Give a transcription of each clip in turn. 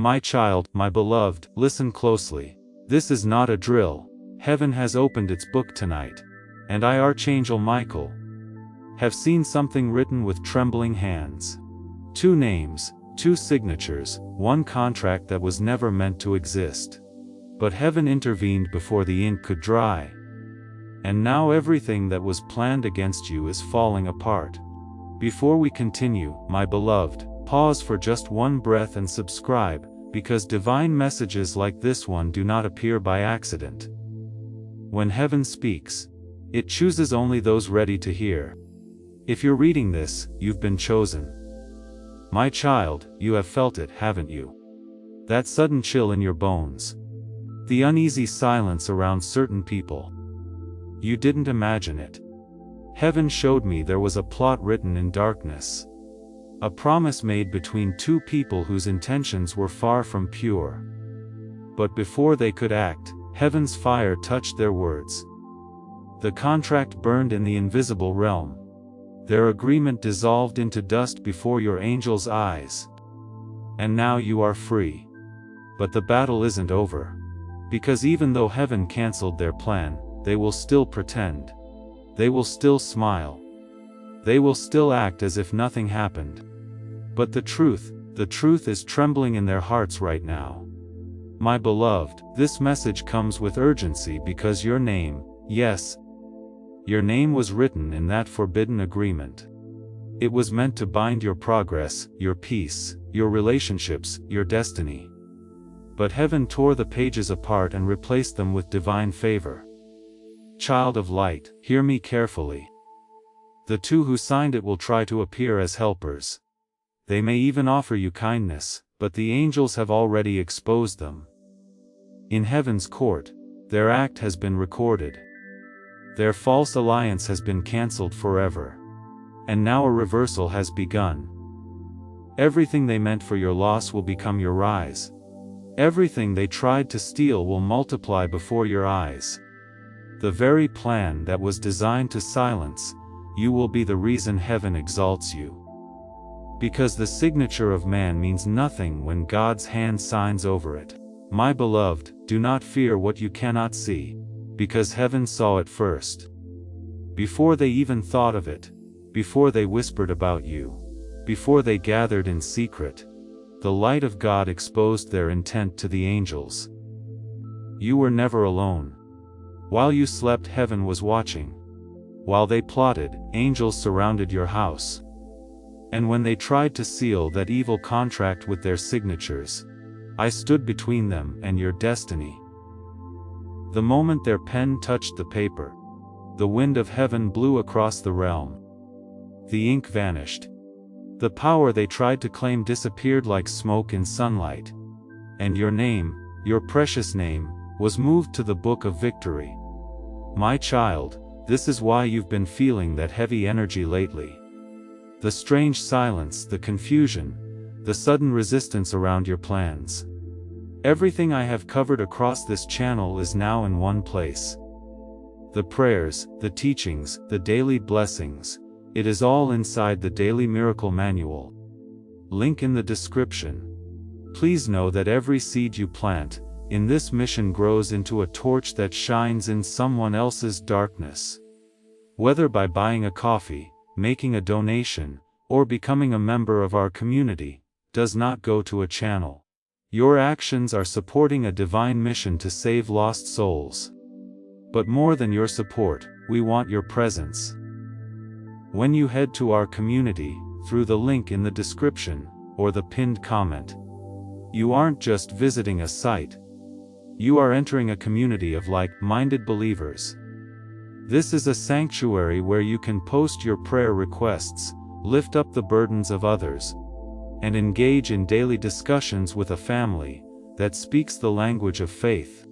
My child, my beloved, listen closely. This is not a drill. Heaven has opened its book tonight. And I, Archangel Michael, have seen something written with trembling hands. 2 names, 2 signatures, 1 contract that was never meant to exist. But heaven intervened before the ink could dry. And now everything that was planned against you is falling apart. Before we continue, my beloved, pause for just 1 breath and subscribe, because divine messages like this one do not appear by accident. When heaven speaks, it chooses only those ready to hear. If you're reading this, you've been chosen. My child, you have felt it, haven't you? That sudden chill in your bones. The uneasy silence around certain people. You didn't imagine it. Heaven showed me there was a plot written in darkness. A promise made between 2 people whose intentions were far from pure. But before they could act, heaven's fire touched their words. The contract burned in the invisible realm. Their agreement dissolved into dust before your angel's eyes. And now you are free. But the battle isn't over. Because even though heaven canceled their plan, they will still pretend. They will still smile. They will still act as if nothing happened. But the truth is trembling in their hearts right now. My beloved, this message comes with urgency because your name, yes, your name was written in that forbidden agreement. It was meant to bind your progress, your peace, your relationships, your destiny. But heaven tore the pages apart and replaced them with divine favor. Child of light, hear me carefully. The 2 who signed it will try to appear as helpers. They may even offer you kindness, but the angels have already exposed them. In heaven's court, their act has been recorded. Their false alliance has been cancelled forever. And now a reversal has begun. Everything they meant for your loss will become your rise. Everything they tried to steal will multiply before your eyes. The very plan that was designed to silence you will be the reason heaven exalts you. Because the signature of man means nothing when God's hand signs over it. My beloved, do not fear what you cannot see, because heaven saw it first. Before they even thought of it, before they whispered about you, before they gathered in secret, the light of God exposed their intent to the angels. You were never alone. While you slept, heaven was watching. While they plotted, angels surrounded your house. And when they tried to seal that evil contract with their signatures, I stood between them and your destiny. The moment their pen touched the paper, the wind of heaven blew across the realm. The ink vanished. The power they tried to claim disappeared like smoke in sunlight. And your name, your precious name, was moved to the book of victory. My child, this is why you've been feeling that heavy energy lately. The strange silence, the confusion, the sudden resistance around your plans. Everything I have covered across this channel is now in one place. The prayers, the teachings, the daily blessings, it is all inside the Daily Miracle Manual. Link in the description. Please know that every seed you plant in this mission grows into a torch that shines in someone else's darkness. Whether by buying a coffee, making a donation, or becoming a member of our community, does not go to a channel. Your actions are supporting a divine mission to save lost souls. But more than your support, we want your presence. When you head to our community, through the link in the description, or the pinned comment, you aren't just visiting a site. You are entering a community of like-minded believers. This is a sanctuary where you can post your prayer requests, lift up the burdens of others, and engage in daily discussions with a family that speaks the language of faith.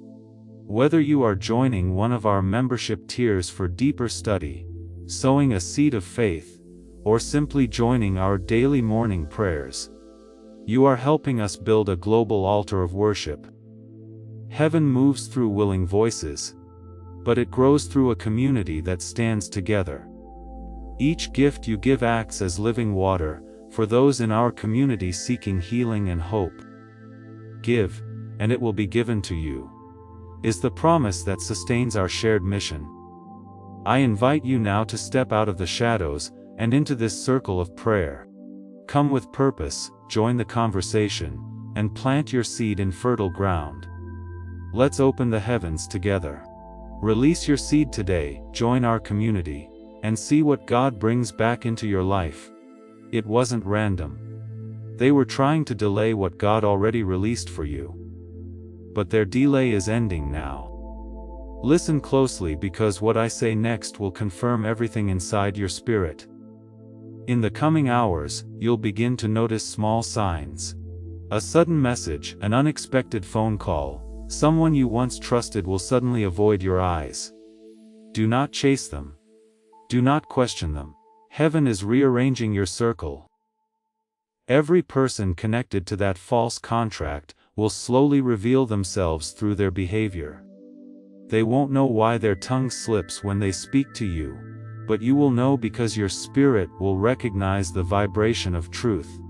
Whether you are joining one of our membership tiers for deeper study, sowing a seed of faith, or simply joining our daily morning prayers, you are helping us build a global altar of worship. Heaven moves through willing voices, but it grows through a community that stands together. Each gift you give acts as living water for those in our community seeking healing and hope. give, and it will be given to you, is the promise that sustains our shared mission. I invite you now to step out of the shadows and into this circle of prayer. Come with purpose, join the conversation, and plant your seed in fertile ground. Let's open the heavens together. Release your seed today, join our community, and see what God brings back into your life. It wasn't random. They were trying to delay what God already released for you. But their delay is ending now. Listen closely, because what I say next will confirm everything inside your spirit. In the coming hours, you'll begin to notice small signs. A sudden message, an unexpected phone call, someone you once trusted will suddenly avoid your eyes. Do not chase them. Do not question them. Heaven is rearranging your circle. Every person connected to that false contract will slowly reveal themselves through their behavior. They won't know why their tongue slips when they speak to you, but you will know, because your spirit will recognize the vibration of truth.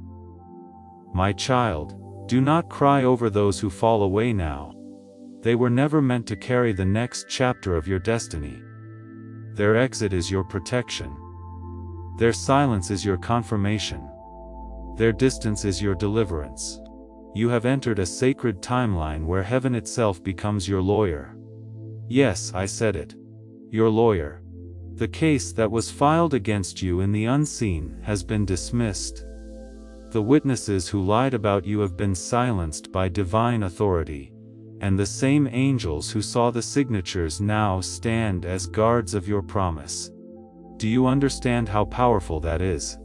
My child, do not cry over those who fall away now. They were never meant to carry the next chapter of your destiny. Their exit is your protection. Their silence is your confirmation. Their distance is your deliverance. You have entered a sacred timeline where heaven itself becomes your lawyer. Yes, I said it. Your lawyer. The case that was filed against you in the unseen has been dismissed. The witnesses who lied about you have been silenced by divine authority, and the same angels who saw the signatures now stand as guards of your promise. Do you understand how powerful that is?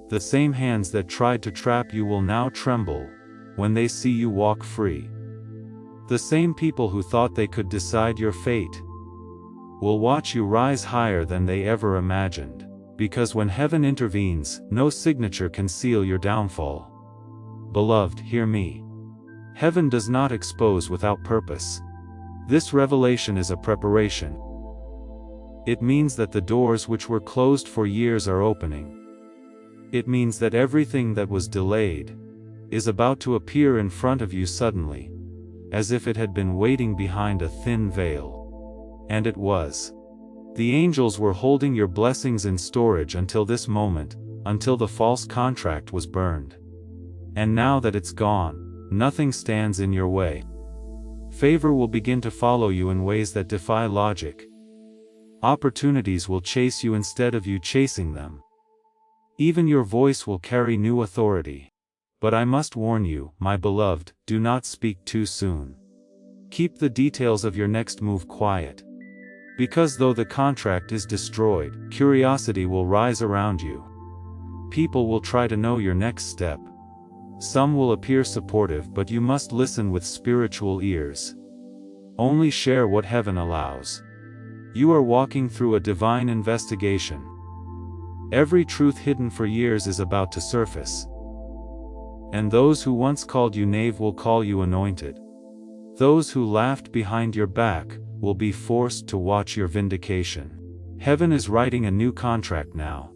The same hands that tried to trap you will now tremble when they see you walk free. The same people who thought they could decide your fate will watch you rise higher than they ever imagined, because when heaven intervenes, no signature can seal your downfall. Beloved, hear me. Heaven does not expose without purpose. This revelation is a preparation. It means that the doors which were closed for years are opening. It means that everything that was delayed is about to appear in front of you suddenly, as if it had been waiting behind a thin veil. And it was. The angels were holding your blessings in storage until this moment, until the false contract was burned. And now that it's gone, nothing stands in your way. Favor will begin to follow you in ways that defy logic. Opportunities will chase you instead of you chasing them. Even your voice will carry new authority. But I must warn you, my beloved, do not speak too soon. Keep the details of your next move quiet. Because though the contract is destroyed, curiosity will rise around you. People will try to know your next step. Some will appear supportive, but you must listen with spiritual ears. Only share what heaven allows. You are walking through a divine investigation. Every truth hidden for years is about to surface. And those who once called you knave will call you anointed. Those who laughed behind your back will be forced to watch your vindication. Heaven is writing a new contract now.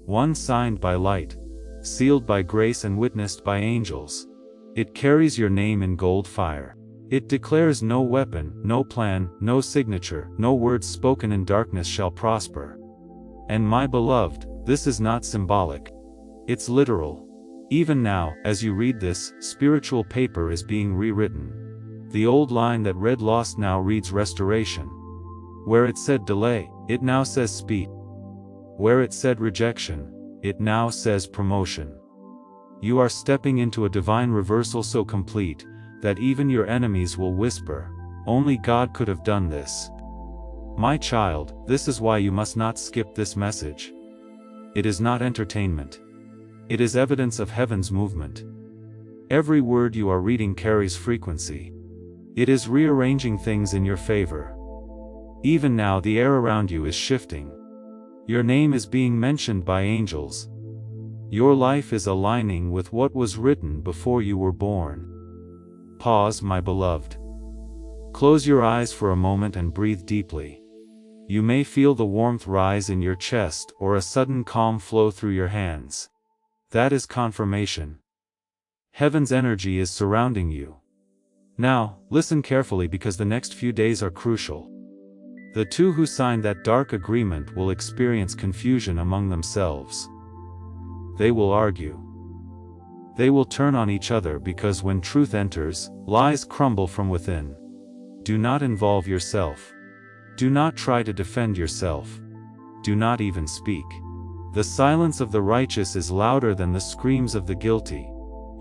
One signed by light, sealed by grace and witnessed by angels. It carries your name in gold fire. It declares no weapon, no plan, no signature, no words spoken in darkness shall prosper. And my beloved, this is not symbolic. It's literal. Even now, as you read this, spiritual paper is being rewritten. The old line that read lost now reads restoration. Where it said delay, it now says speed. Where it said rejection, it now says promotion. You are stepping into a divine reversal so complete that even your enemies will whisper, "Only God could have done this." My child, this is why you must not skip this message. It is not entertainment. It is evidence of heaven's movement. Every word you are reading carries frequency. It is rearranging things in your favor. Even now the air around you is shifting. Your name is being mentioned by angels. Your life is aligning with what was written before you were born. Pause, my beloved. Close your eyes for a moment and breathe deeply. You may feel the warmth rise in your chest or a sudden calm flow through your hands. That is confirmation. Heaven's energy is surrounding you. Now, listen carefully because the next few days are crucial. The two who signed that dark agreement will experience confusion among themselves. They will argue. They will turn on each other because when truth enters, lies crumble from within. Do not involve yourself. Do not try to defend yourself. Do not even speak. The silence of the righteous is louder than the screams of the guilty.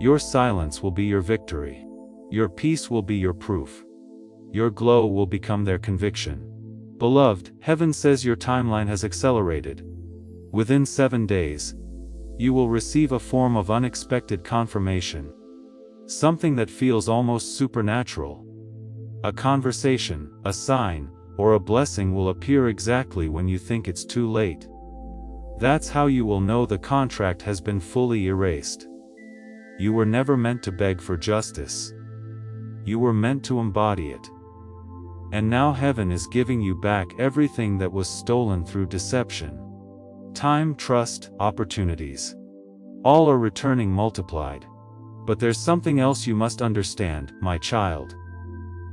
Your silence will be your victory. Your peace will be your proof. Your glow will become their conviction. Beloved, heaven says your timeline has accelerated. Within 7 days, you will receive a form of unexpected confirmation. Something that feels almost supernatural. A conversation, a sign, or a blessing will appear exactly when you think it's too late. That's how you will know the contract has been fully erased. You were never meant to beg for justice. You were meant to embody it. And now heaven is giving you back everything that was stolen through deception. Time, trust, opportunities. All are returning multiplied. But there's something else you must understand, my child.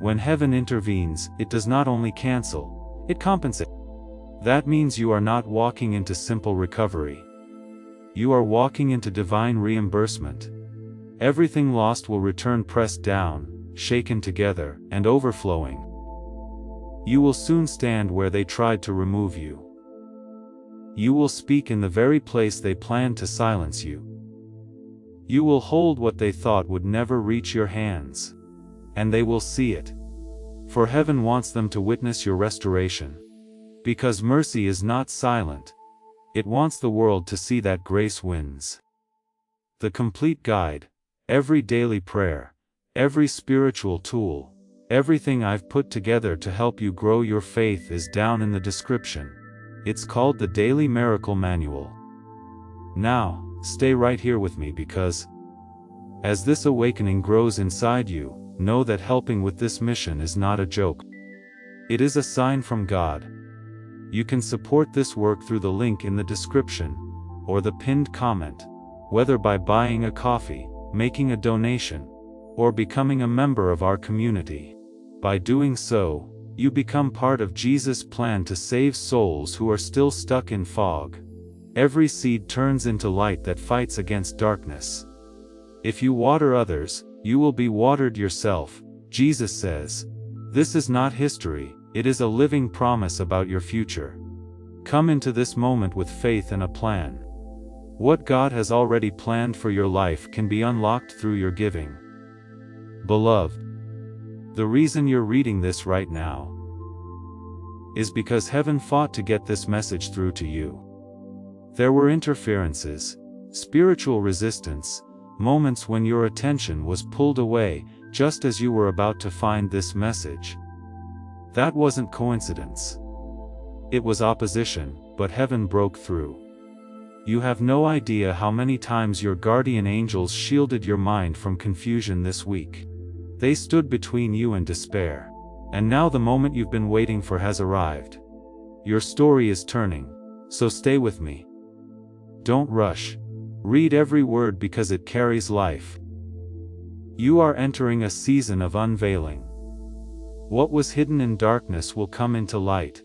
When heaven intervenes, it does not only cancel, it compensates. That means you are not walking into simple recovery. You are walking into divine reimbursement. Everything lost will return pressed down, shaken together, and overflowing. You will soon stand where they tried to remove you. You will speak in the very place they planned to silence you. You will hold what they thought would never reach your hands. And they will see it. For heaven wants them to witness your restoration. Because mercy is not silent. It wants the world to see that grace wins. The complete guide, every daily prayer, every spiritual tool, everything I've put together to help you grow your faith is down in the description. It's called the Daily Miracle Manual. Now, stay right here with me because, as this awakening grows inside you, know that helping with this mission is not a joke. It is a sign from God. You can support this work through the link in the description, or the pinned comment, whether by buying a coffee, making a donation, or becoming a member of our community. By doing so, you become part of Jesus' plan to save souls who are still stuck in fog. Every seed turns into light that fights against darkness. If you water others, you will be watered yourself, Jesus says. This is not history, it is a living promise about your future. Come into this moment with faith and a plan. What God has already planned for your life can be unlocked through your giving. Beloved, the reason you're reading this right now is because heaven fought to get this message through to you. There were interferences, spiritual resistance, moments when your attention was pulled away, just as you were about to find this message. That wasn't coincidence. It was opposition, but heaven broke through. You have no idea how many times your guardian angels shielded your mind from confusion this week. They stood between you and despair. And now the moment you've been waiting for has arrived. Your story is turning, so stay with me. Don't rush. Read every word because it carries life. You are entering a season of unveiling. What was hidden in darkness will come into light.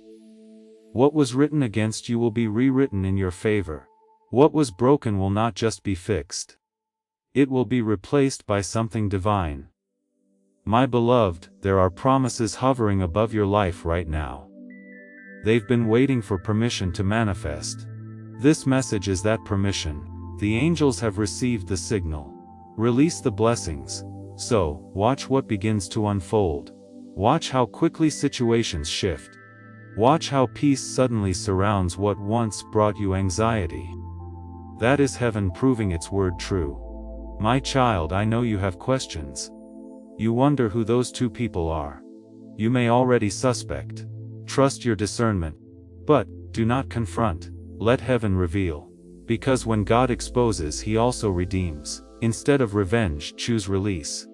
What was written against you will be rewritten in your favor. What was broken will not just be fixed. It will be replaced by something divine. My beloved, there are promises hovering above your life right now. They've been waiting for permission to manifest. This message is that permission. The angels have received the signal. Release the blessings. So, watch what begins to unfold. Watch how quickly situations shift. Watch how peace suddenly surrounds what once brought you anxiety. That is heaven proving its word true. My child, I know you have questions. You wonder who those two people are. You may already suspect. Trust your discernment. But, do not confront. Let heaven reveal. Because when God exposes, He also redeems. Instead of revenge, choose release.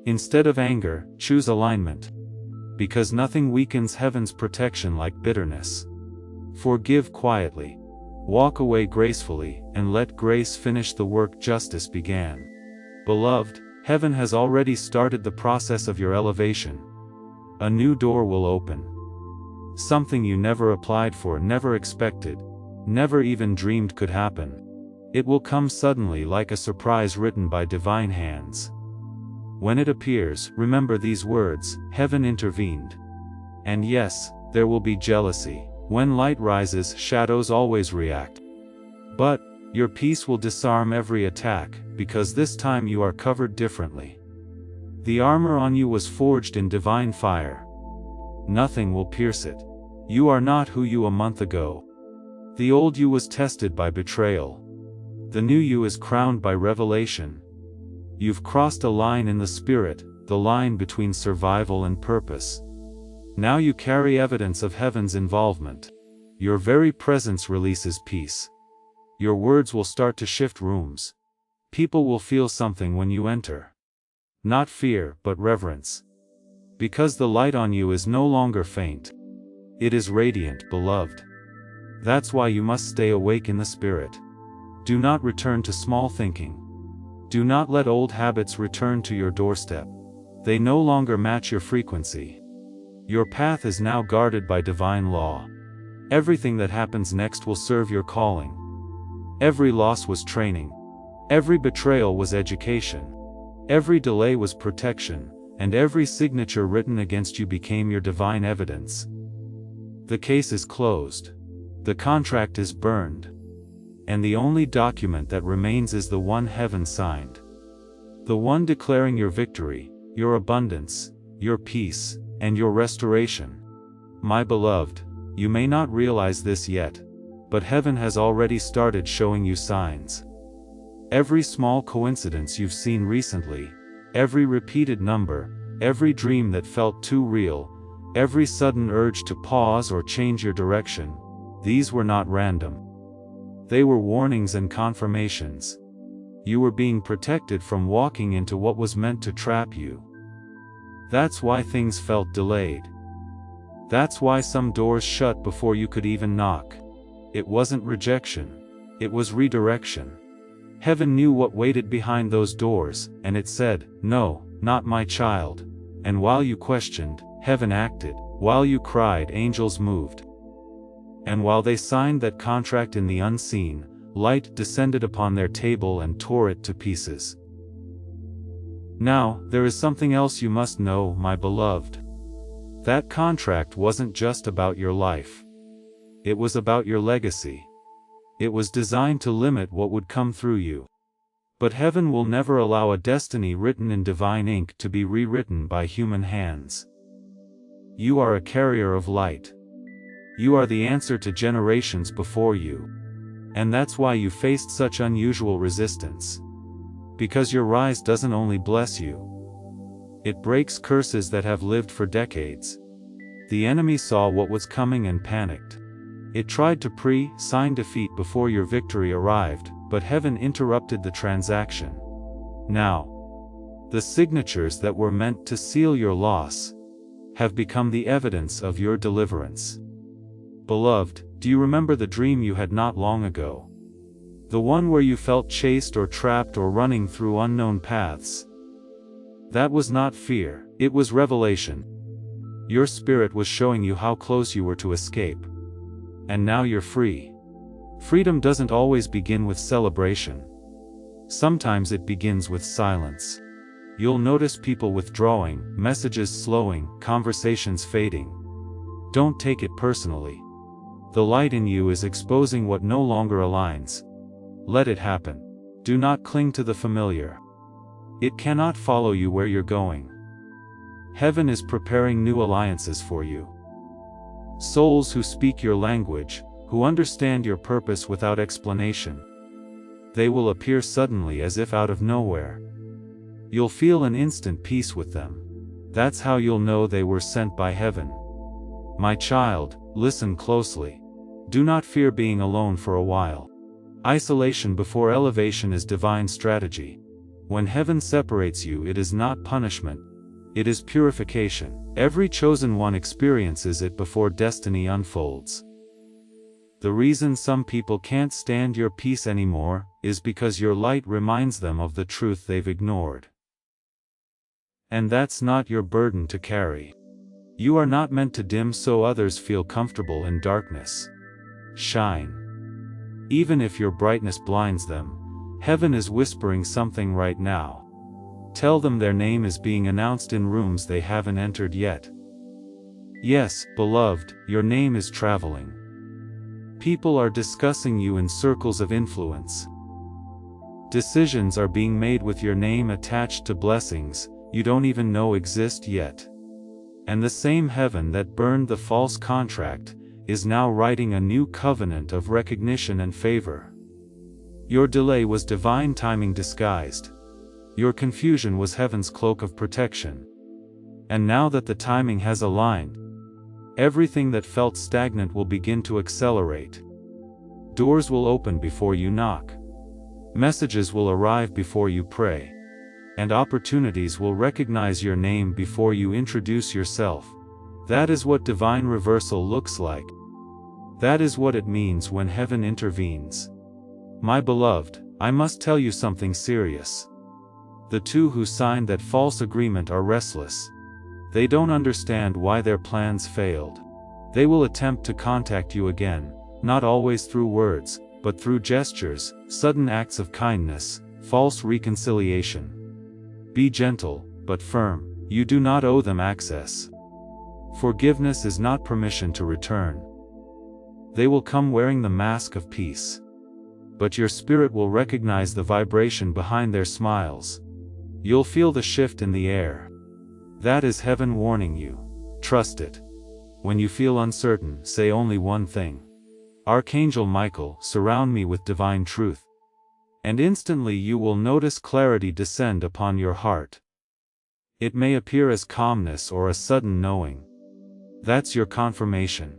Instead of anger, choose alignment. Because nothing weakens heaven's protection like bitterness. Forgive quietly. Walk away gracefully, and let grace finish the work justice began. Beloved, heaven has already started the process of your elevation. A new door will open. Something you never applied for, never expected, never even dreamed could happen. It will come suddenly like a surprise written by divine hands. When it appears, remember these words: heaven intervened. And yes, there will be jealousy. When light rises, shadows always react. But your peace will disarm every attack, because this time you are covered differently. The armor on you was forged in divine fire. Nothing will pierce it. You are not who you a month ago. The old you was tested by betrayal. The new you is crowned by revelation. You've crossed a line in the spirit, the line between survival and purpose. Now you carry evidence of heaven's involvement. Your very presence releases peace. Your words will start to shift rooms. People will feel something when you enter. Not fear, but reverence. Because the light on you is no longer faint. It is radiant, beloved. That's why you must stay awake in the spirit. Do not return to small thinking. Do not let old habits return to your doorstep. They no longer match your frequency. Your path is now guarded by divine law. Everything that happens next will serve your calling. Every loss was training. Every betrayal was education. Every delay was protection, and every signature written against you became your divine evidence. The case is closed. The contract is burned. And the only document that remains is the one heaven signed. The one declaring your victory, your abundance, your peace, and your restoration. My beloved, you may not realize this yet, but heaven has already started showing you signs. Every small coincidence you've seen recently, every repeated number, every dream that felt too real, every sudden urge to pause or change your direction, these were not random. They were warnings and confirmations. You were being protected from walking into what was meant to trap you. That's why things felt delayed. That's why some doors shut before you could even knock. It wasn't rejection. It was redirection. Heaven knew what waited behind those doors, and it said, "No, not my child." And while you questioned, heaven acted. While you cried, angels moved. And while they signed that contract in the unseen, light descended upon their table and tore it to pieces. Now, there is something else you must know, my beloved. That contract wasn't just about your life. It was about your legacy. It was designed to limit what would come through you. But heaven will never allow a destiny written in divine ink to be rewritten by human hands. You are a carrier of light. You are the answer to generations before you. And that's why you faced such unusual resistance. Because your rise doesn't only bless you. It breaks curses that have lived for decades. The enemy saw what was coming and panicked. It tried to pre-sign defeat before your victory arrived, but heaven interrupted the transaction. Now, the signatures that were meant to seal your loss have become the evidence of your deliverance. Beloved, do you remember the dream you had not long ago? The one where you felt chased or trapped or running through unknown paths? That was not fear, it was revelation. Your spirit was showing you how close you were to escape. And now you're free. Freedom doesn't always begin with celebration. Sometimes it begins with silence. You'll notice people withdrawing, messages slowing, conversations fading. Don't take it personally. The light in you is exposing what no longer aligns. Let it happen. Do not cling to the familiar. It cannot follow you where you're going. Heaven is preparing new alliances for you. Souls who speak your language, who understand your purpose without explanation. They will appear suddenly as if out of nowhere. You'll feel an instant peace with them. That's how you'll know they were sent by heaven. My child, listen closely. Do not fear being alone for a while. Isolation before elevation is divine strategy. When heaven separates you, it is not punishment. It is purification. Every chosen one experiences it before destiny unfolds. The reason some people can't stand your peace anymore is because your light reminds them of the truth they've ignored. And that's not your burden to carry. You are not meant to dim so others feel comfortable in darkness. Shine. Even if your brightness blinds them, heaven is whispering something right now. Tell them their name is being announced in rooms they haven't entered yet. Yes, beloved, your name is traveling. People are discussing you in circles of influence. Decisions are being made with your name attached to blessings you don't even know exist yet. And the same heaven that burned the false contract is now writing a new covenant of recognition and favor. Your delay was divine timing disguised. Your confusion was heaven's cloak of protection. And now that the timing has aligned, everything that felt stagnant will begin to accelerate. Doors will open before you knock. Messages will arrive before you pray. And opportunities will recognize your name before you introduce yourself. That is what divine reversal looks like. That is what it means when heaven intervenes. My beloved, I must tell you something serious. The two who signed that false agreement are restless. They don't understand why their plans failed. They will attempt to contact you again, not always through words, but through gestures, sudden acts of kindness, false reconciliation. Be gentle, but firm. You do not owe them access. Forgiveness is not permission to return. They will come wearing the mask of peace. But your spirit will recognize the vibration behind their smiles. You'll feel the shift in the air. That is heaven warning you. Trust it. When you feel uncertain, say only one thing. Archangel Michael, surround me with divine truth. And instantly you will notice clarity descend upon your heart. It may appear as calmness or a sudden knowing. That's your confirmation.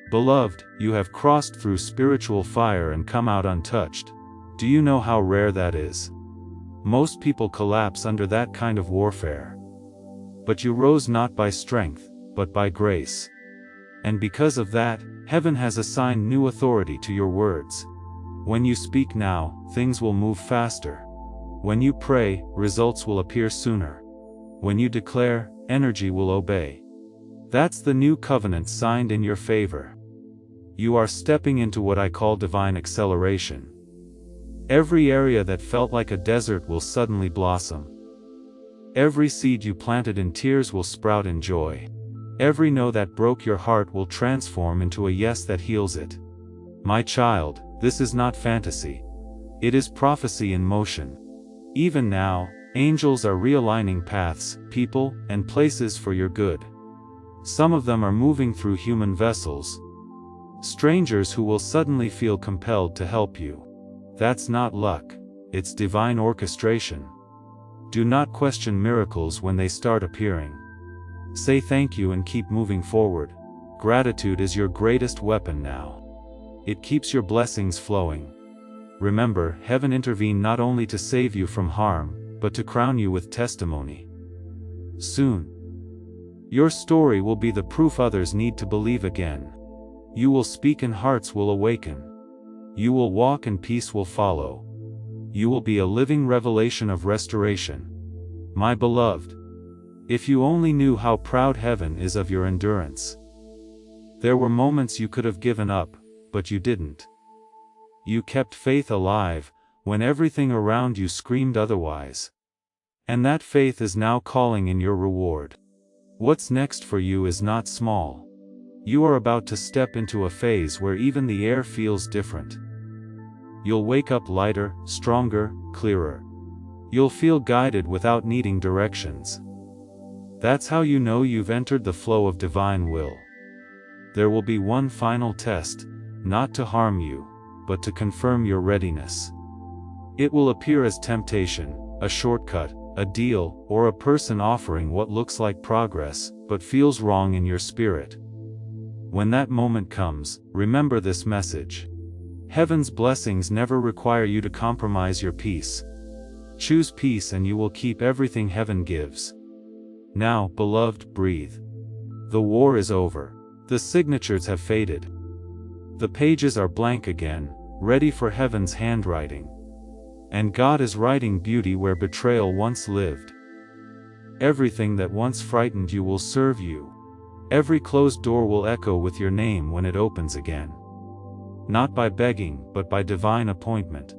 Beloved, you have crossed through spiritual fire and come out untouched. Do you know how rare that is? Most people collapse under that kind of warfare. But you rose not by strength, but by grace. And because of that, heaven has assigned new authority to your words. When you speak now, things will move faster. When you pray, results will appear sooner. When you declare, energy will obey. That's the new covenant signed in your favor. You are stepping into what I call divine acceleration. Every area that felt like a desert will suddenly blossom. Every seed you planted in tears will sprout in joy. Every no that broke your heart will transform into a yes that heals it. My child, this is not fantasy. It is prophecy in motion. Even now, angels are realigning paths, people, and places for your good. Some of them are moving through human vessels. Strangers who will suddenly feel compelled to help you. That's not luck. It's divine orchestration. Do not question miracles when they start appearing. Say thank you and keep moving forward. Gratitude is your greatest weapon now. It keeps your blessings flowing. Remember, heaven intervened not only to save you from harm, but to crown you with testimony. Soon, your story will be the proof others need to believe again. You will speak and hearts will awaken. You will walk and peace will follow. You will be a living revelation of restoration. My beloved, if you only knew how proud heaven is of your endurance. There were moments you could have given up, but you didn't. You kept faith alive, when everything around you screamed otherwise. And that faith is now calling in your reward. What's next for you is not small. You are about to step into a phase where even the air feels different. You'll wake up lighter, stronger, clearer. You'll feel guided without needing directions. That's how you know you've entered the flow of divine will. There will be one final test, not to harm you, but to confirm your readiness. It will appear as temptation, a shortcut, a deal, or a person offering what looks like progress, but feels wrong in your spirit. When that moment comes, remember this message. Heaven's blessings never require you to compromise your peace. Choose peace and you will keep everything heaven gives. Now, beloved, breathe. The war is over. The signatures have faded. The pages are blank again, ready for heaven's handwriting. And God is writing beauty where betrayal once lived. Everything that once frightened you will serve you. Every closed door will echo with your name when it opens again. Not by begging, but by divine appointment.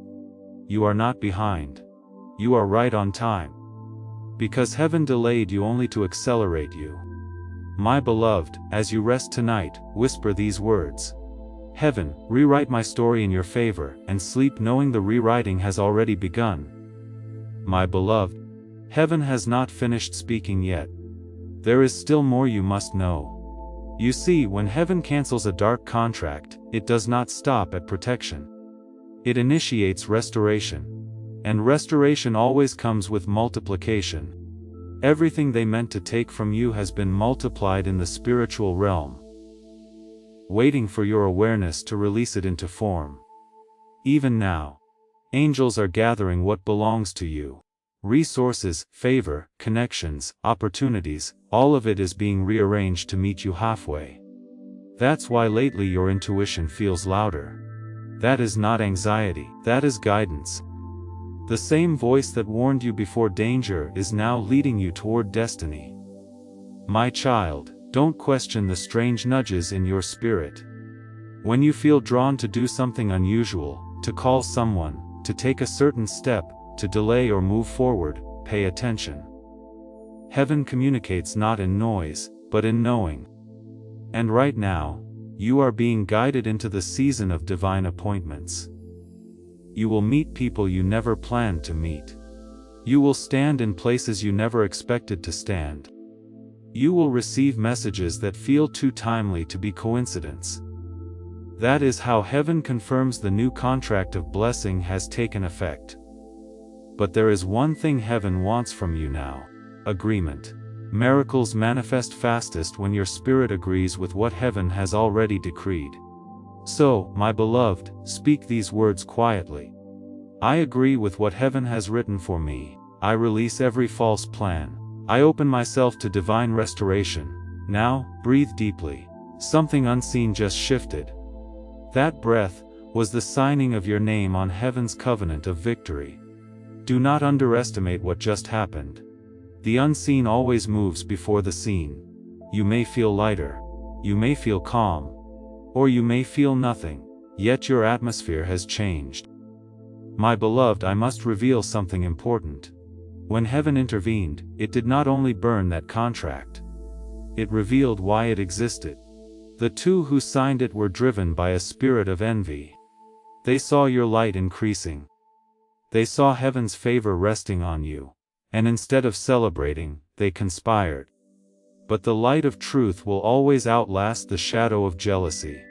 You are not behind. You are right on time. Because heaven delayed you only to accelerate you. My beloved, as you rest tonight, whisper these words. Heaven, rewrite my story in your favor, and sleep knowing the rewriting has already begun. My beloved, heaven has not finished speaking yet. There is still more you must know. You see, when heaven cancels a dark contract, it does not stop at protection. It initiates restoration. And restoration always comes with multiplication. Everything they meant to take from you has been multiplied in the spiritual realm, waiting for your awareness to release it into form. Even now, angels are gathering what belongs to you. Resources, favor, connections, opportunities, all of it is being rearranged to meet you halfway. That's why lately your intuition feels louder. That is not anxiety, that is guidance. The same voice that warned you before danger is now leading you toward destiny. My child, don't question the strange nudges in your spirit. When you feel drawn to do something unusual, to call someone, to take a certain step, to delay or move forward, pay attention. Heaven communicates not in noise, but in knowing. And right now, you are being guided into the season of divine appointments. You will meet people you never planned to meet. You will stand in places you never expected to stand. You will receive messages that feel too timely to be coincidence. That is how heaven confirms the new contract of blessing has taken effect. But there is one thing heaven wants from you now: agreement. Miracles manifest fastest when your spirit agrees with what heaven has already decreed. So, my beloved, speak these words quietly. I agree with what heaven has written for me. I release every false plan. I open myself to divine restoration. Now, breathe deeply. Something unseen just shifted. That breath was the signing of your name on heaven's covenant of victory. Do not underestimate what just happened. The unseen always moves before the seen. You may feel lighter. You may feel calm. Or you may feel nothing, yet your atmosphere has changed. My beloved, I must reveal something important. When heaven intervened, it did not only burn that contract. It revealed why it existed. The two who signed it were driven by a spirit of envy. They saw your light increasing. They saw heaven's favor resting on you. And instead of celebrating, they conspired. But the light of truth will always outlast the shadow of jealousy.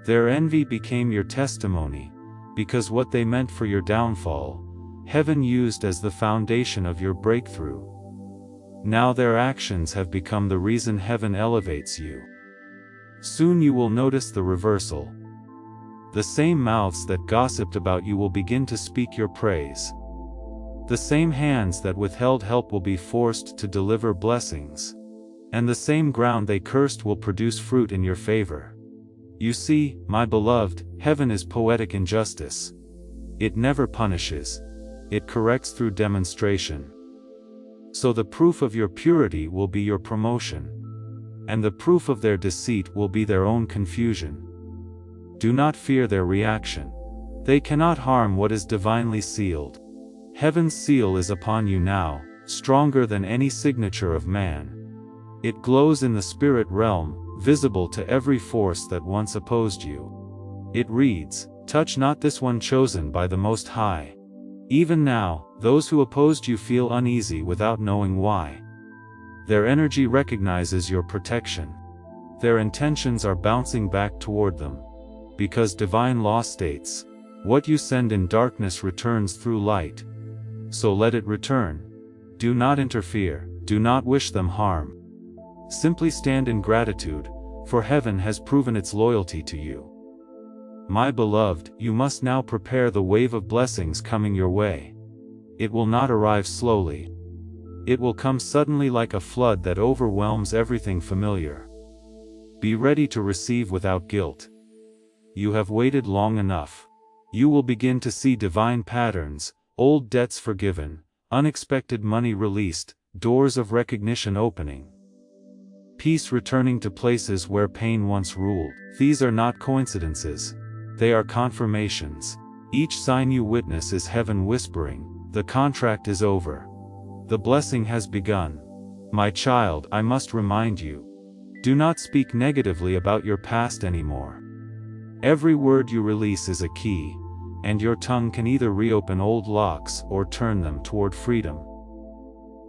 Their envy became your testimony, because what they meant for your downfall, heaven used as the foundation of your breakthrough. Now their actions have become the reason heaven elevates you. Soon you will notice the reversal. The same mouths that gossiped about you will begin to speak your praise. The same hands that withheld help will be forced to deliver blessings. And the same ground they cursed will produce fruit in your favor. You see, my beloved, heaven is poetic in justice. It never punishes. It corrects through demonstration. So the proof of your purity will be your promotion. And the proof of their deceit will be their own confusion. Do not fear their reaction. They cannot harm what is divinely sealed. Heaven's seal is upon you now, stronger than any signature of man. It glows in the spirit realm, visible to every force that once opposed you. It reads, "Touch not this one chosen by the Most High." Even now, those who opposed you feel uneasy without knowing why. Their energy recognizes your protection. Their intentions are bouncing back toward them. Because divine law states, "What you send in darkness returns through light." So let it return. Do not interfere, do not wish them harm. Simply stand in gratitude, for heaven has proven its loyalty to you. My beloved, you must now prepare the wave of blessings coming your way. It will not arrive slowly. It will come suddenly like a flood that overwhelms everything familiar. Be ready to receive without guilt. You have waited long enough. You will begin to see divine patterns, old debts forgiven, unexpected money released, doors of recognition opening. Peace returning to places where pain once ruled. These are not coincidences. They are confirmations. Each sign you witness is heaven whispering, the contract is over. The blessing has begun. My child, I must remind you. Do not speak negatively about your past anymore. Every word you release is a key, and your tongue can either reopen old locks or turn them toward freedom.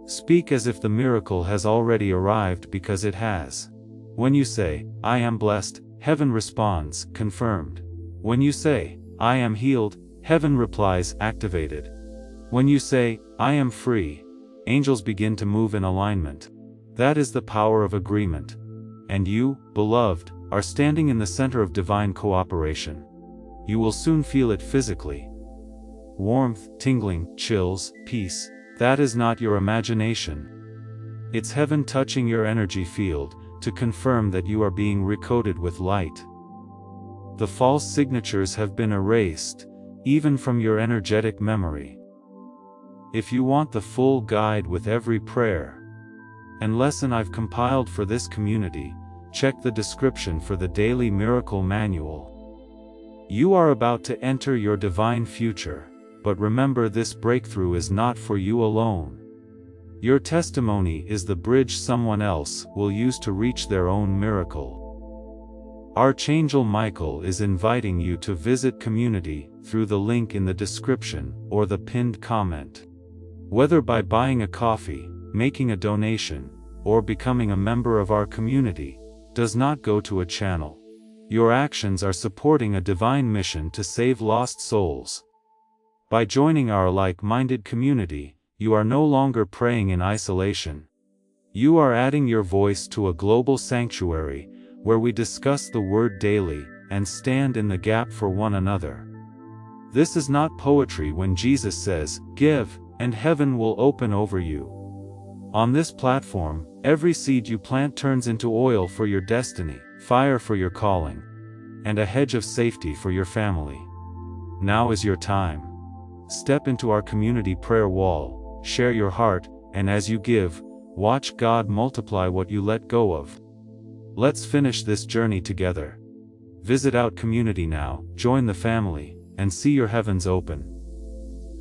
Speak as if the miracle has already arrived, because it has. When you say, I am blessed, heaven responds, confirmed. When you say, I am healed, heaven replies, activated. When you say, I am free, angels begin to move in alignment. That is the power of agreement. And you, beloved, are standing in the center of divine cooperation. You will soon feel it physically. Warmth, tingling, chills, peace. That is not your imagination. It's heaven touching your energy field, to confirm that you are being recoded with light. The false signatures have been erased, even from your energetic memory. If you want the full guide with every prayer and lesson I've compiled for this community, check the description for the Daily Miracle Manual. You are about to enter your divine future. But remember, this breakthrough is not for you alone. Your testimony is the bridge someone else will use to reach their own miracle. Archangel Michael is inviting you to visit community through the link in the description or the pinned comment. Whether by buying a coffee, making a donation, or becoming a member of our community, does not go to a channel. Your actions are supporting a divine mission to save lost souls. By joining our like-minded community, you are no longer praying in isolation. You are adding your voice to a global sanctuary, where we discuss the Word daily, and stand in the gap for one another. This is not poetry when Jesus says, "Give, and heaven will open over you." On this platform, every seed you plant turns into oil for your destiny, fire for your calling, and a hedge of safety for your family. Now is your time. Step into our community prayer wall, share your heart, and as you give, watch God multiply what you let go of. Let's finish this journey together. Visit our community now, join the family, and see your heavens open.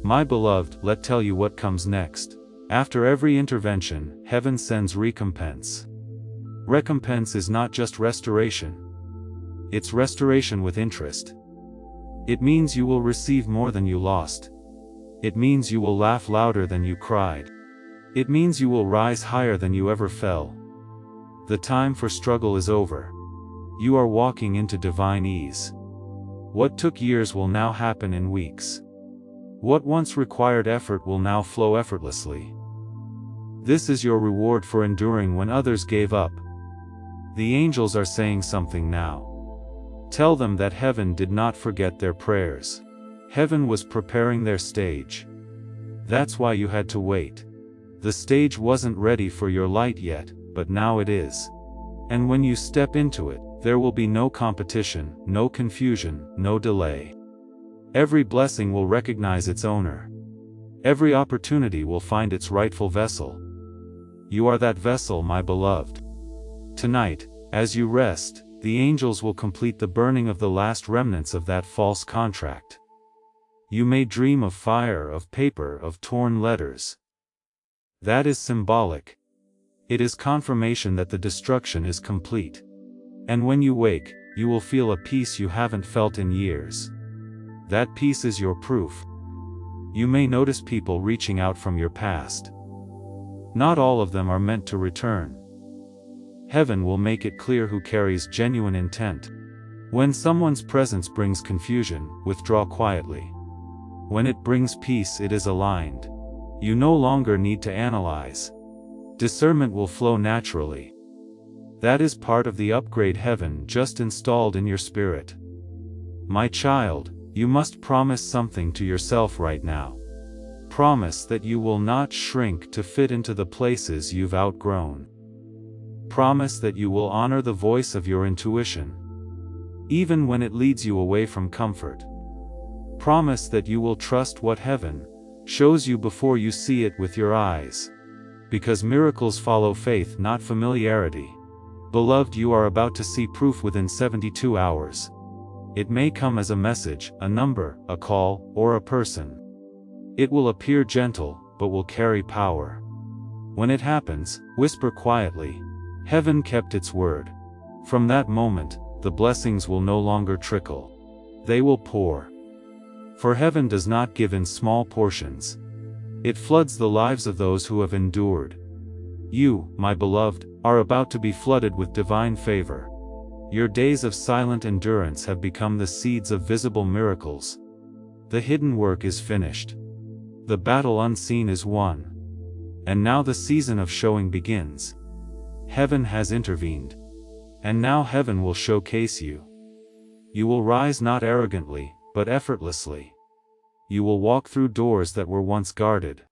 My beloved, let tell you what comes next. After every intervention, heaven sends recompense. Recompense is not just restoration. It's restoration with interest. It means you will receive more than you lost. It means you will laugh louder than you cried. It means you will rise higher than you ever fell. The time for struggle is over. You are walking into divine ease. What took years will now happen in weeks. What once required effort will now flow effortlessly. This is your reward for enduring when others gave up. The angels are saying something now. Tell them that heaven did not forget their prayers. Heaven was preparing their stage. That's why you had to wait. The stage wasn't ready for your light yet, but now it is. And when you step into it, there will be no competition, no confusion, no delay. Every blessing will recognize its owner. Every opportunity will find its rightful vessel. You are that vessel, my beloved. Tonight, as you rest, the angels will complete the burning of the last remnants of that false contract. You may dream of fire, of paper, of torn letters. That is symbolic. It is confirmation that the destruction is complete. And when you wake, you will feel a peace you haven't felt in years. That peace is your proof. You may notice people reaching out from your past. Not all of them are meant to return. Heaven will make it clear who carries genuine intent. When someone's presence brings confusion, withdraw quietly. When it brings peace, it is aligned. You no longer need to analyze. Discernment will flow naturally. That is part of the upgrade heaven just installed in your spirit. My child, you must promise something to yourself right now. Promise that you will not shrink to fit into the places you've outgrown. Promise that you will honor the voice of your intuition, even when it leads you away from comfort. Promise that you will trust what heaven shows you before you see it with your eyes. Because miracles follow faith, not familiarity. Beloved, you are about to see proof within 72 hours. It may come as a message, a number, a call, or a person. It will appear gentle, but will carry power. When it happens, whisper quietly, "Heaven kept its word." From that moment, the blessings will no longer trickle. They will pour. For heaven does not give in small portions. It floods the lives of those who have endured. You, my beloved, are about to be flooded with divine favor. Your days of silent endurance have become the seeds of visible miracles. The hidden work is finished. The battle unseen is won. And now the season of showing begins. Heaven has intervened. And now heaven will showcase you. You will rise not arrogantly, but effortlessly. You will walk through doors that were once guarded.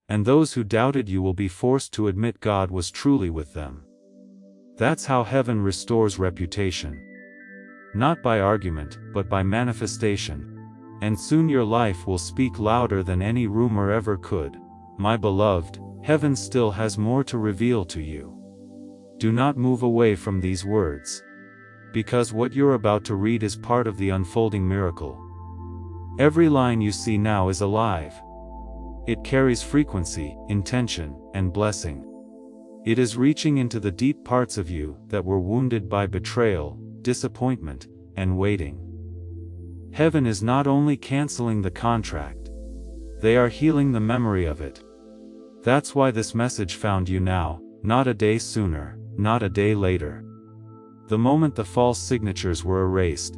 And those who doubted you will be forced to admit God was truly with them. That's how heaven restores reputation. Not by argument, but by manifestation. And soon your life will speak louder than any rumor ever could. My beloved, heaven still has more to reveal to you. Do not move away from these words. Because what you're about to read is part of the unfolding miracle. Every line you see now is alive. It carries frequency, intention, and blessing. It is reaching into the deep parts of you that were wounded by betrayal, disappointment, and waiting. Heaven is not only canceling the contract, they are healing the memory of it. That's why this message found you now, not a day sooner, not a day later. The moment the false signatures were erased,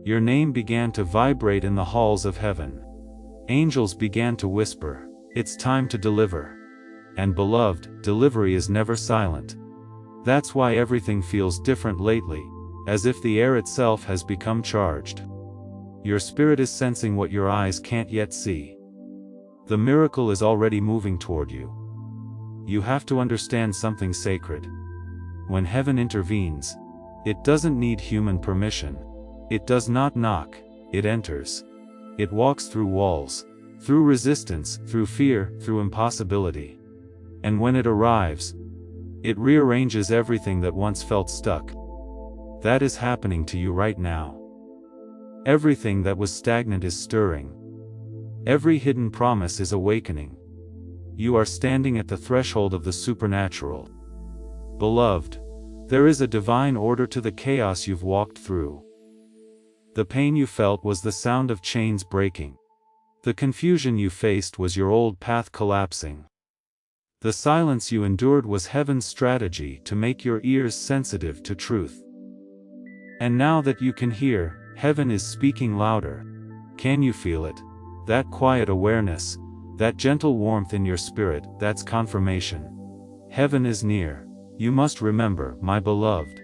your name began to vibrate in the halls of heaven. Angels began to whisper, "It's time to deliver." And beloved, delivery is never silent. That's why everything feels different lately, as if the air itself has become charged. Your spirit is sensing what your eyes can't yet see. The miracle is already moving toward you. You have to understand something sacred. When heaven intervenes, it doesn't need human permission. It does not knock, it enters. It walks through walls, through resistance, through fear, through impossibility. And when it arrives, it rearranges everything that once felt stuck. That is happening to you right now. Everything that was stagnant is stirring. Every hidden promise is awakening. You are standing at the threshold of the supernatural. Beloved, there is a divine order to the chaos you've walked through. The pain you felt was the sound of chains breaking. The confusion you faced was your old path collapsing. The silence you endured was heaven's strategy to make your ears sensitive to truth. And now that you can hear, heaven is speaking louder. Can you feel it? That quiet awareness, that gentle warmth in your spirit, that's confirmation. Heaven is near. You must remember, my beloved,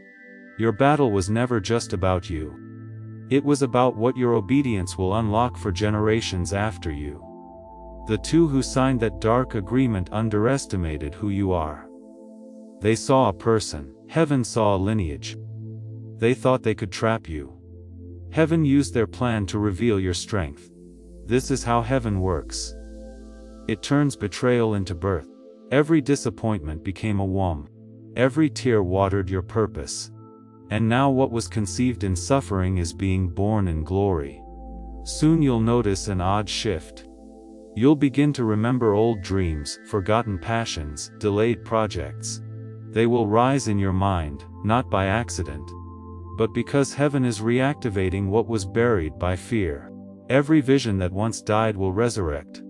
your battle was never just about you. It was about what your obedience will unlock for generations after you. The two who signed that dark agreement underestimated who you are. They saw a person, heaven saw a lineage. They thought they could trap you. Heaven used their plan to reveal your strength. This is how heaven works. It turns betrayal into birth. Every disappointment became a womb. Every tear watered your purpose. And now what was conceived in suffering is being born in glory. Soon you'll notice an odd shift. You'll begin to remember old dreams, forgotten passions, delayed projects. They will rise in your mind, not by accident, but because heaven is reactivating what was buried by fear. Every vision that once died will resurrect.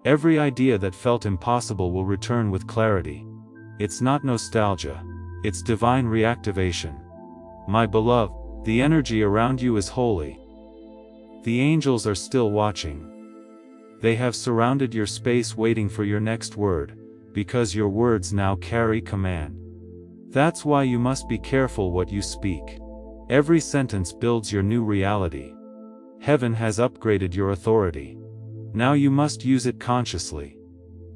Every idea that felt impossible will return with clarity. It's not nostalgia. It's divine reactivation. My beloved, the energy around you is holy. The angels are still watching. They have surrounded your space waiting for your next word, because your words now carry command. That's why you must be careful what you speak. Every sentence builds your new reality. Heaven has upgraded your authority. Now you must use it consciously.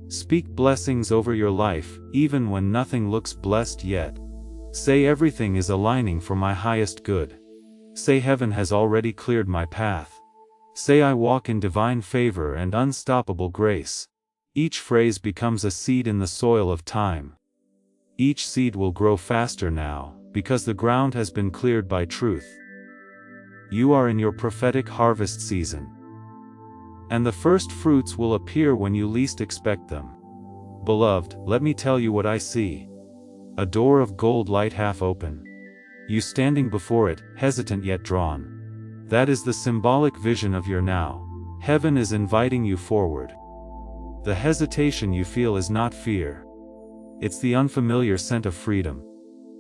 Speak blessings over your life, even when nothing looks blessed yet. Say everything is aligning for my highest good. Say heaven has already cleared my path. Say, I walk in divine favor and unstoppable grace. Each phrase becomes a seed in the soil of time. Each seed will grow faster now, because the ground has been cleared by truth. You are in your prophetic harvest season. And the first fruits will appear when you least expect them. Beloved, let me tell you what I see. A door of gold light half open. You standing before it, hesitant yet drawn. That is the symbolic vision of your now. Heaven is inviting you forward. The hesitation you feel is not fear. It's the unfamiliar scent of freedom.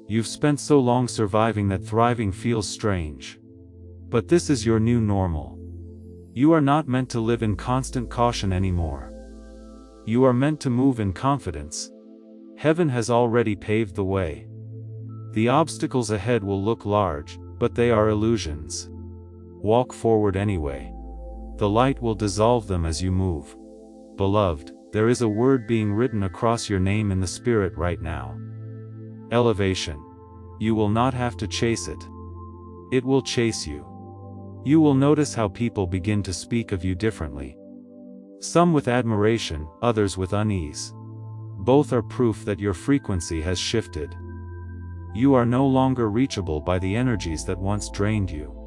You've spent so long surviving that thriving feels strange. But this is your new normal. You are not meant to live in constant caution anymore. You are meant to move in confidence. Heaven has already paved the way. The obstacles ahead will look large, but they are illusions. Walk forward anyway. The light will dissolve them as you move. Beloved, there is a word being written across your name in the Spirit right now. Elevation. You will not have to chase it. It will chase you. You will notice how people begin to speak of you differently. Some with admiration, others with unease. Both are proof that your frequency has shifted. You are no longer reachable by the energies that once drained you.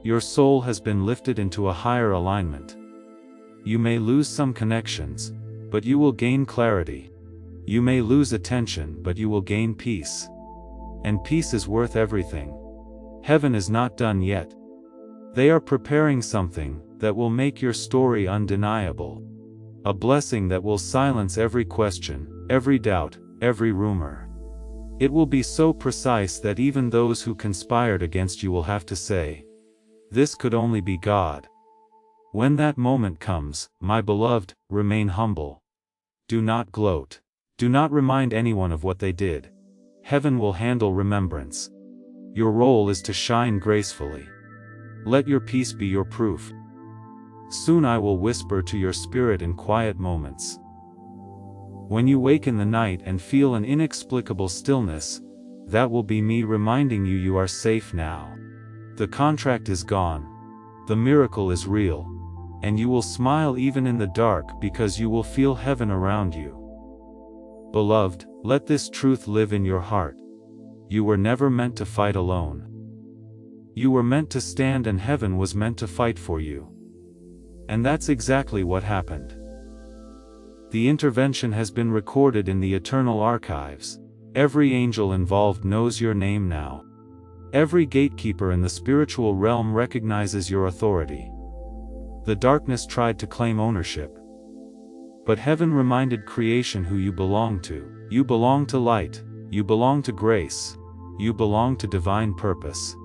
Your soul has been lifted into a higher alignment. You may lose some connections, but you will gain clarity. You may lose attention, but you will gain peace. And peace is worth everything. Heaven is not done yet. They are preparing something that will make your story undeniable. A blessing that will silence every question, every doubt, every rumor. It will be so precise that even those who conspired against you will have to say, "This could only be God." When that moment comes, my beloved, remain humble. Do not gloat. Do not remind anyone of what they did. Heaven will handle remembrance. Your role is to shine gracefully. Let your peace be your proof. Soon I will whisper to your spirit in quiet moments. When you wake in the night and feel an inexplicable stillness, that will be me reminding you you are safe now. The contract is gone. The miracle is real. And you will smile even in the dark because you will feel heaven around you. Beloved, let this truth live in your heart. You were never meant to fight alone. You were meant to stand, and heaven was meant to fight for you. And that's exactly what happened. The intervention has been recorded in the eternal archives. Every angel involved knows your name now. Every gatekeeper in the spiritual realm recognizes your authority. The darkness tried to claim ownership. But heaven reminded creation who you belong to. You belong to light. You belong to grace. You belong to divine purpose.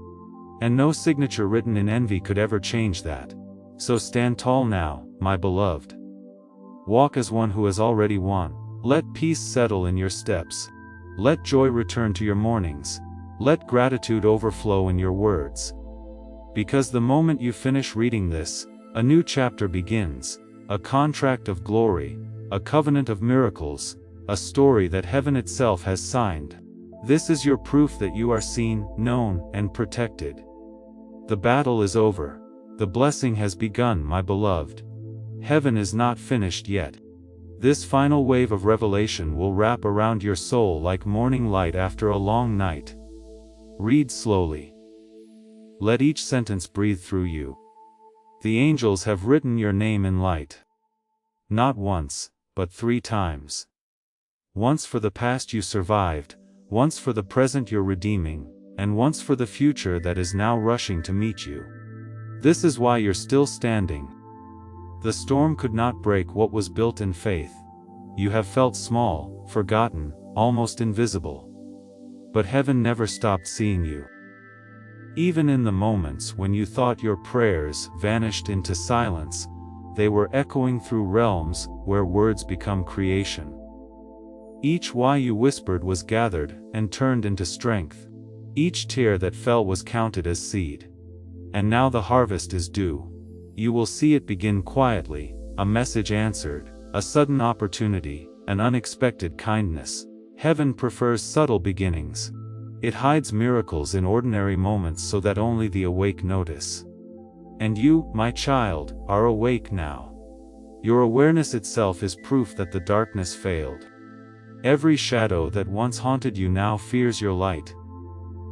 And no signature written in envy could ever change that. So stand tall now, my beloved. Walk as one who has already won. Let peace settle in your steps. Let joy return to your mornings. Let gratitude overflow in your words. Because the moment you finish reading this, a new chapter begins, a contract of glory, a covenant of miracles, a story that heaven itself has signed. This is your proof that you are seen, known, and protected. The battle is over. The blessing has begun, my beloved. Heaven is not finished yet. This final wave of revelation will wrap around your soul like morning light after a long night. Read slowly. Let each sentence breathe through you. The angels have written your name in light. Not once, but 3 times. Once for the past you survived, once for the present you're redeeming, and once for the future that is now rushing to meet you. This is why you're still standing. The storm could not break what was built in faith. You have felt small, forgotten, almost invisible. But heaven never stopped seeing you. Even in the moments when you thought your prayers vanished into silence, they were echoing through realms where words become creation. Each why you whispered was gathered and turned into strength. Each tear that fell was counted as seed. And now the harvest is due. You will see it begin quietly, a message answered, a sudden opportunity, an unexpected kindness. Heaven prefers subtle beginnings. It hides miracles in ordinary moments so that only the awake notice. And you, my child, are awake now. Your awareness itself is proof that the darkness failed. Every shadow that once haunted you now fears your light.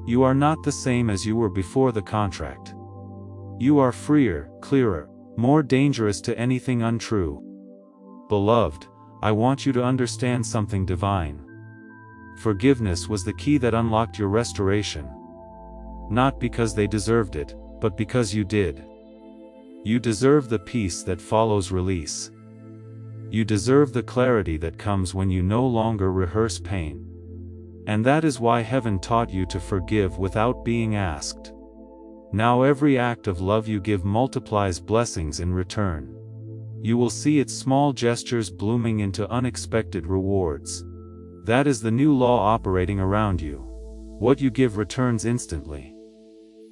You are not the same as you were before the contract. You are freer, clearer, more dangerous to anything untrue. Beloved, I want you to understand something divine. Forgiveness was the key that unlocked your restoration. Not because they deserved it, but because you did. You deserve the peace that follows release. You deserve the clarity that comes when you no longer rehearse pain. And that is why heaven taught you to forgive without being asked. Now every act of love you give multiplies blessings in return. You will see its small gestures blooming into unexpected rewards. That is the new law operating around you. What you give returns instantly.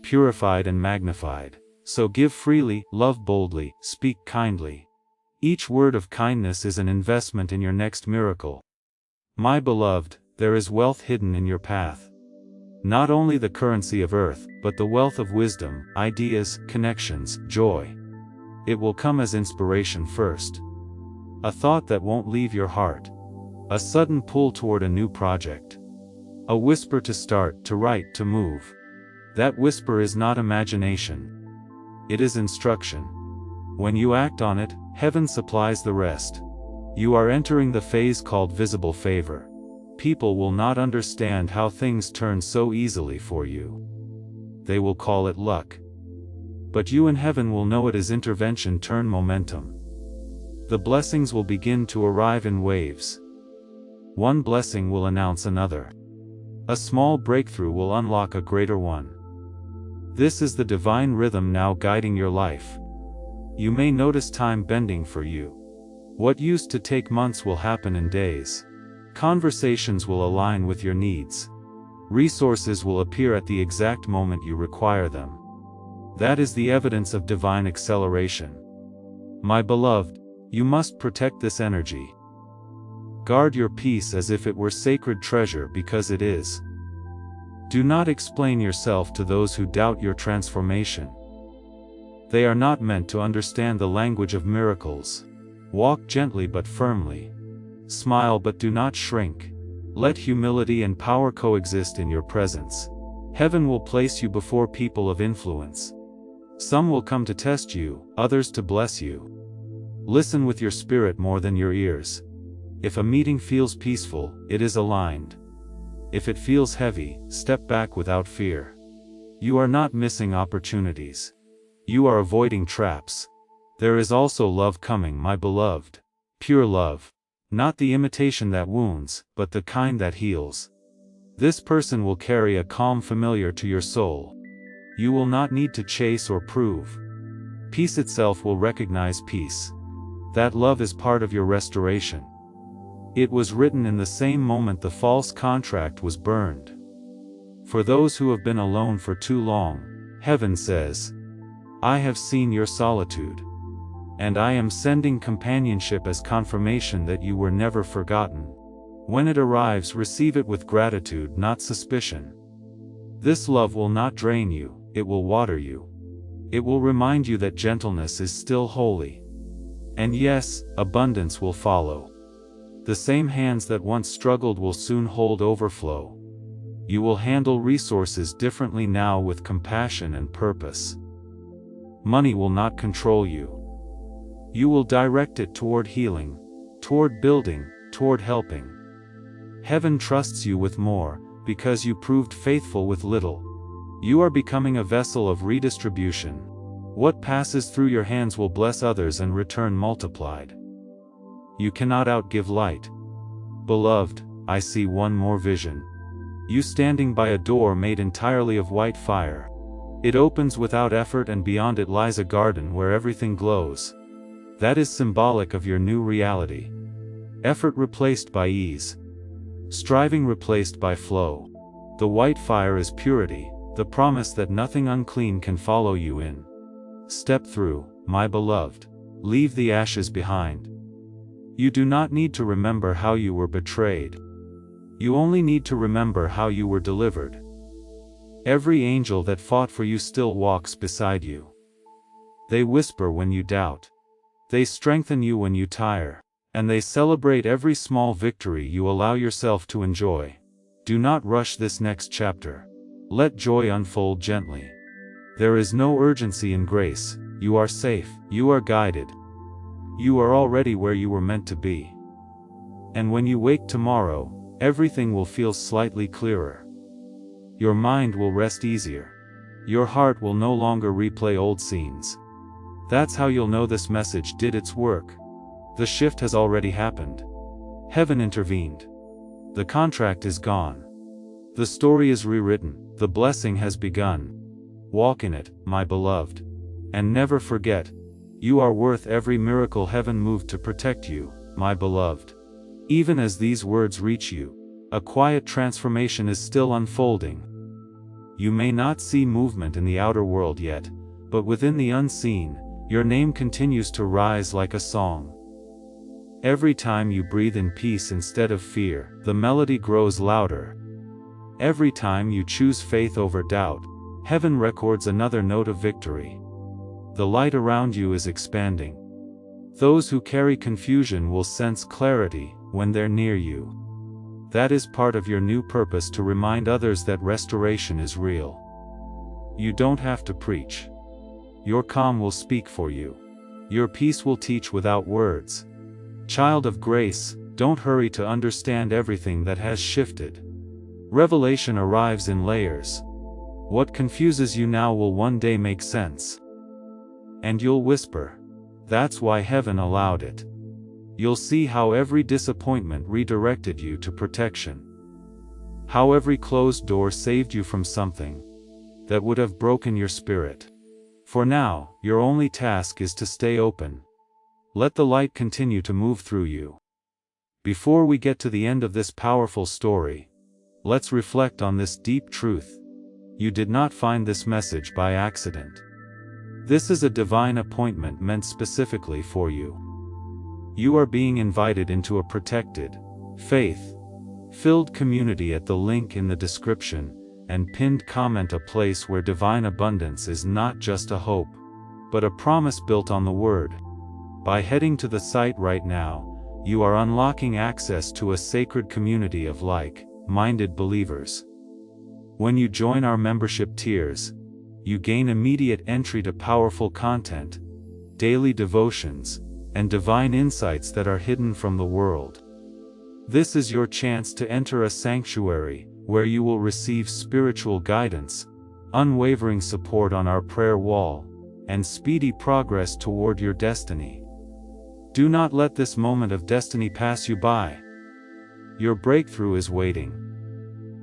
Purified and magnified. So give freely, love boldly, speak kindly. Each word of kindness is an investment in your next miracle. My beloved, there is wealth hidden in your path. Not only the currency of earth, but the wealth of wisdom, ideas, connections, joy. It will come as inspiration first. A thought that won't leave your heart. A sudden pull toward a new project. A whisper to start, to write, to move. That whisper is not imagination. It is instruction. When you act on it, heaven supplies the rest. You are entering the phase called visible favor. People will not understand how things turn so easily for you. They will call it luck. But you in heaven will know it as intervention turn momentum. The blessings will begin to arrive in waves. One blessing will announce another. A small breakthrough will unlock a greater one. This is the divine rhythm now guiding your life. You may notice time bending for you. What used to take months will happen in days. Conversations will align with your needs. Resources will appear at the exact moment you require them. That is the evidence of divine acceleration. My beloved, you must protect this energy. Guard your peace as if it were sacred treasure because it is. Do not explain yourself to those who doubt your transformation. They are not meant to understand the language of miracles. Walk gently but firmly. Smile but do not shrink. Let humility and power coexist in your presence. Heaven will place you before people of influence. Some will come to test you, others to bless you. Listen with your spirit more than your ears. If a meeting feels peaceful, it is aligned. If it feels heavy, step back without fear. You are not missing opportunities. You are avoiding traps. There is also love coming, my beloved. Pure love. Not the imitation that wounds, but the kind that heals. This person will carry a calm familiar to your soul. You will not need to chase or prove. Peace itself will recognize peace. That love is part of your restoration. It was written in the same moment the false contract was burned. For those who have been alone for too long, heaven says, I have seen your solitude. And I am sending companionship as confirmation that you were never forgotten. When it arrives, receive it with gratitude, not suspicion. This love will not drain you, it will water you. It will remind you that gentleness is still holy. And yes, abundance will follow. The same hands that once struggled will soon hold overflow. You will handle resources differently now with compassion and purpose. Money will not control you. You will direct it toward healing, toward building, toward helping. Heaven trusts you with more, because you proved faithful with little. You are becoming a vessel of redistribution. What passes through your hands will bless others and return multiplied. You cannot outgive light. Beloved, I see one more vision. You standing by a door made entirely of white fire. It opens without effort and beyond it lies a garden where everything glows. That is symbolic of your new reality. Effort replaced by ease. Striving replaced by flow. The white fire is purity, the promise that nothing unclean can follow you in. Step through, my beloved. Leave the ashes behind. You do not need to remember how you were betrayed. You only need to remember how you were delivered. Every angel that fought for you still walks beside you. They whisper when you doubt. They strengthen you when you tire. And they celebrate every small victory you allow yourself to enjoy. Do not rush this next chapter. Let joy unfold gently. There is no urgency in grace. You are safe. You are guided. You are already where you were meant to be. And when you wake tomorrow, everything will feel slightly clearer. Your mind will rest easier. Your heart will no longer replay old scenes. That's how you'll know this message did its work. The shift has already happened. Heaven intervened. The contract is gone. The story is rewritten. The blessing has begun. Walk in it, my beloved. And never forget, you are worth every miracle heaven moved to protect you, my beloved. Even as these words reach you, a quiet transformation is still unfolding. You may not see movement in the outer world yet, but within the unseen, your name continues to rise like a song. Every time you breathe in peace instead of fear, the melody grows louder. Every time you choose faith over doubt, heaven records another note of victory. The light around you is expanding. Those who carry confusion will sense clarity when they're near you. That is part of your new purpose, to remind others that restoration is real. You don't have to preach. Your calm will speak for you. Your peace will teach without words. Child of grace, don't hurry to understand everything that has shifted. Revelation arrives in layers. What confuses you now will one day make sense. And you'll whisper, "That's why heaven allowed it." You'll see how every disappointment redirected you to protection. How every closed door saved you from something that would have broken your spirit. For now, your only task is to stay open. Let the light continue to move through you. Before we get to the end of this powerful story, let's reflect on this deep truth. You did not find this message by accident. This is a divine appointment meant specifically for you. You are being invited into a protected, faith-filled community at the link in the description and pinned comment, a place where divine abundance is not just a hope, but a promise built on the Word. By heading to the site right now, you are unlocking access to a sacred community of like-minded believers. When you join our membership tiers, you gain immediate entry to powerful content, daily devotions, and divine insights that are hidden from the world. This is your chance to enter a sanctuary, where you will receive spiritual guidance, unwavering support on our prayer wall, and speedy progress toward your destiny. Do not let this moment of destiny pass you by. Your breakthrough is waiting.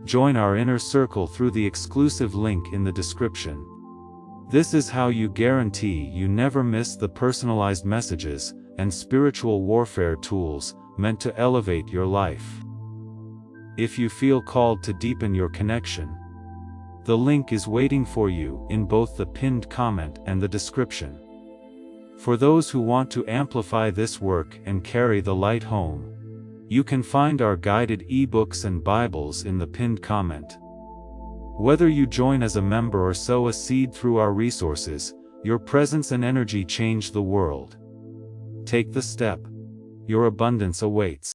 Join our inner circle through the exclusive link in the description. This is how you guarantee you never miss the personalized messages and spiritual warfare tools meant to elevate your life. If you feel called to deepen your connection, the link is waiting for you in both the pinned comment and the description. For those who want to amplify this work and carry the light home, you can find our guided ebooks and Bibles in the pinned comment. Whether you join as a member or sow a seed through our resources, your presence and energy change the world. Take the step. Your abundance awaits.